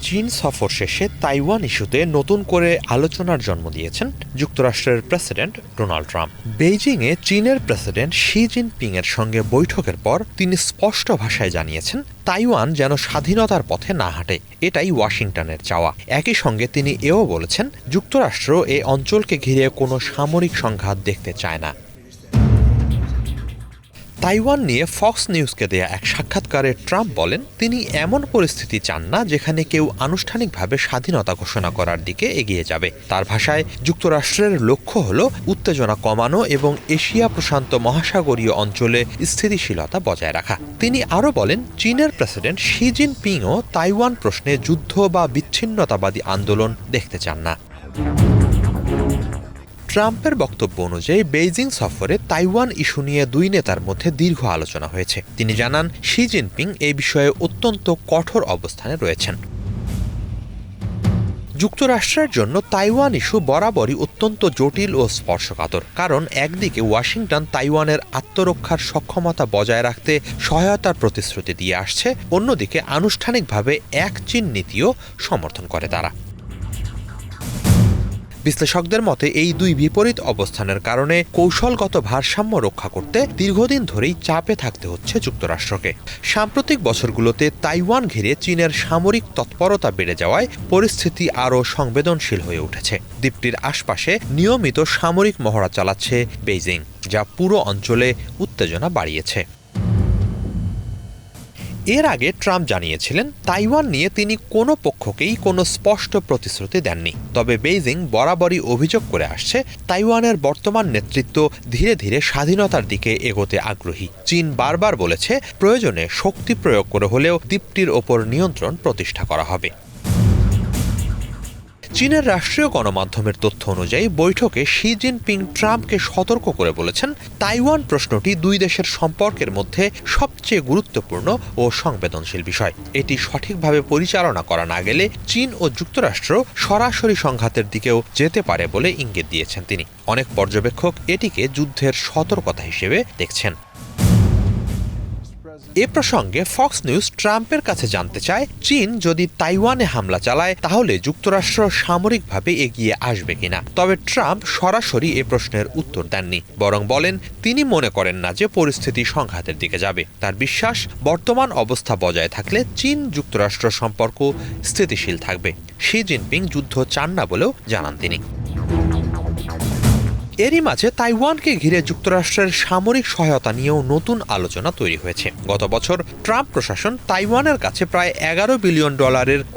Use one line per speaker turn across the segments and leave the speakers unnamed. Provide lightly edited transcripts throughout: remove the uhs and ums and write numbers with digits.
চীন সফর শেষে তাইওয়ান ইস্যুতে নতুন করে আলোচনার জন্ম দিয়েছেন যুক্তরাষ্ট্রের প্রেসিডেন্ট ডোনাল্ড ট্রাম্প। বেইজিংয়ে চীনের প্রেসিডেন্ট শি জিনপিং এর সঙ্গে বৈঠকের পর তিনি স্পষ্ট ভাষায় জানিয়েছেন তাইওয়ান যেন স্বাধীনতার পথে না হাঁটে, এটাই ওয়াশিংটনের চাওয়া। একই সঙ্গে তিনি এও বলেছেন যুক্তরাষ্ট্র এ অঞ্চলকে ঘিরে কোনো সামরিক সংঘাত দেখতে চায় না। তাইওয়ান নিয়ে ফক্স নিউজকে দেয়া এক সাক্ষাৎকারে ট্রাম্প বলেন তিনি এমন পরিস্থিতি চান না যেখানে কেউ আনুষ্ঠানিকভাবে স্বাধীনতা ঘোষণা করার দিকে এগিয়ে যাবে। তার ভাষায় যুক্তরাষ্ট্রের লক্ষ্য হল উত্তেজনা কমানো এবং এশিয়া প্রশান্ত মহাসাগরীয় অঞ্চলে স্থিতিশীলতা বজায় রাখা। তিনি আরও বলেন চীনের প্রেসিডেন্ট শি জিনপিংও তাইওয়ান প্রশ্নে যুদ্ধ বা বিচ্ছিন্নতাবাদী আন্দোলন দেখতে চান না। ট্রাম্পের বক্তব্য অনুযায়ী বেইজিং সফরে তাইওয়ান ইস্যু নিয়ে দুই নেতার মধ্যে দীর্ঘ আলোচনা হয়েছে। তিনি জানান শি জিনপিং এই বিষয়ে অত্যন্ত কঠোর অবস্থানে রয়েছেন। যুক্তরাষ্ট্রের জন্য তাইওয়ান ইস্যু বরাবরই অত্যন্ত জটিল ও স্পর্শকাতর, কারণ একদিকে ওয়াশিংটন তাইওয়ানের আত্মরক্ষার সক্ষমতা বজায় রাখতে সহায়তার প্রতিশ্রুতি দিয়ে আসছে, অন্যদিকে আনুষ্ঠানিকভাবে এক চীন নীতিও সমর্থন করে তারা। বিশ্লেষকদের মতে এই দুই বিপরীত অবস্থানের কারণে কৌশলগত ভারসাম্য রক্ষা করতে দীর্ঘদিন ধরেই চাপে থাকতে হচ্ছে যুক্তরাষ্ট্রকে। সাম্প্রতিক বছরগুলোতে তাইওয়ান ঘিরে চীনের সামরিক তৎপরতা বেড়ে যাওয়ায় পরিস্থিতি আরও সংবেদনশীল হয়ে উঠেছে। দ্বীপটির আশপাশে নিয়মিত সামরিক মহড়া চালাচ্ছে বেইজিং, যা পুরো অঞ্চলে উত্তেজনা বাড়িয়েছে। এর আগে ট্রাম্প জানিয়েছিলেন তাইওয়ান নিয়ে তিনি কোনো পক্ষকেই কোনো স্পষ্ট প্রতিশ্রুতি দেননি। তবে বেইজিং বরাবরই অভিযোগ করে আসছে তাইওয়ানের বর্তমান নেতৃত্ব ধীরে ধীরে স্বাধীনতার দিকে এগোতে আগ্রহী। চীন বারবার বলেছে প্রয়োজনে শক্তি প্রয়োগ করে হলেও দ্বীপটির ওপর নিয়ন্ত্রণ প্রতিষ্ঠা করা হবে। চীনের রাষ্ট্রীয় গণমাধ্যমের তথ্য অনুযায়ী বৈঠকে শি জিনপিং ট্রাম্পকে সতর্ক করে বলেছেন তাইওয়ান প্রশ্নটি দুই দেশের সম্পর্কের মধ্যে সবচেয়ে গুরুত্বপূর্ণ ও সংবেদনশীল বিষয়। এটি সঠিকভাবে পরিচালনা করা না গেলে চীন ও যুক্তরাষ্ট্র সরাসরি সংঘাতের দিকেও যেতে পারে বলে ইঙ্গিত দিয়েছেন তিনি। অনেক পর্যবেক্ষক এটিকে যুদ্ধের সতর্কতা হিসেবে দেখছেন। এ প্রসঙ্গে ফক্স নিউজ ট্রাম্পের কাছে জানতে চায় চীন যদি তাইওয়ানে হামলা চালায় তাহলে যুক্তরাষ্ট্র সামরিকভাবে এগিয়ে আসবে কিনা। তবে ট্রাম্প সরাসরি এ প্রশ্নের উত্তর দেননি, বরং বলেন তিনি মনে করেন না যে পরিস্থিতি সংঘাতের দিকে যাবে। তার বিশ্বাস বর্তমান অবস্থা বজায় থাকলে চীন যুক্তরাষ্ট্র সম্পর্ক স্থিতিশীল থাকবে। শি জিনপিং যুদ্ধ চান না বলেও জানান তিনি। এরই মাঝে তাইওয়ানকে ঘিরে যুক্তরাষ্ট্রের সামরিক সহায়তা নিয়েও নতুন আলোচনা তৈরি হয়েছে। গত বছর ট্রাম্প প্রশাসন তাইওয়ানের কাছে প্রায় $11 বিলিয়ন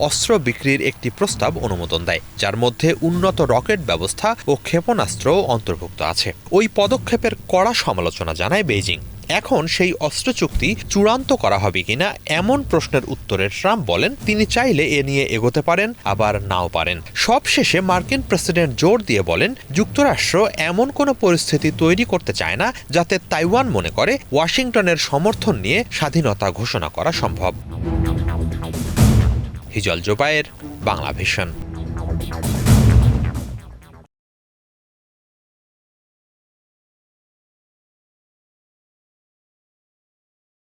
অস্ত্র বিক্রির একটি প্রস্তাব অনুমোদন দেয়, যার মধ্যে উন্নত রকেট ব্যবস্থা ও ক্ষেপণাস্ত্রও অন্তর্ভুক্ত আছে। ওই পদক্ষেপের কড়া সমালোচনা জানায় বেইজিং। এখন সেই অস্ত্র চুক্তি চূড়ান্ত করা হবে কিনা এমন প্রশ্নের উত্তরে ট্রাম্প বলেন তিনি চাইলে এ নিয়ে এগোতে পারেন, আবার নাও পারেন। সবশেষে মার্কিন প্রেসিডেন্ট জোর দিয়ে বলেন যুক্তরাষ্ট্র এমন কোনো পরিস্থিতি তৈরি করতে চায় না যাতে তাইওয়ান মনে করে ওয়াশিংটনের সমর্থন নিয়ে স্বাধীনতা ঘোষণা করা সম্ভব। হিজল জোবায়ের, বাংলাভিশন।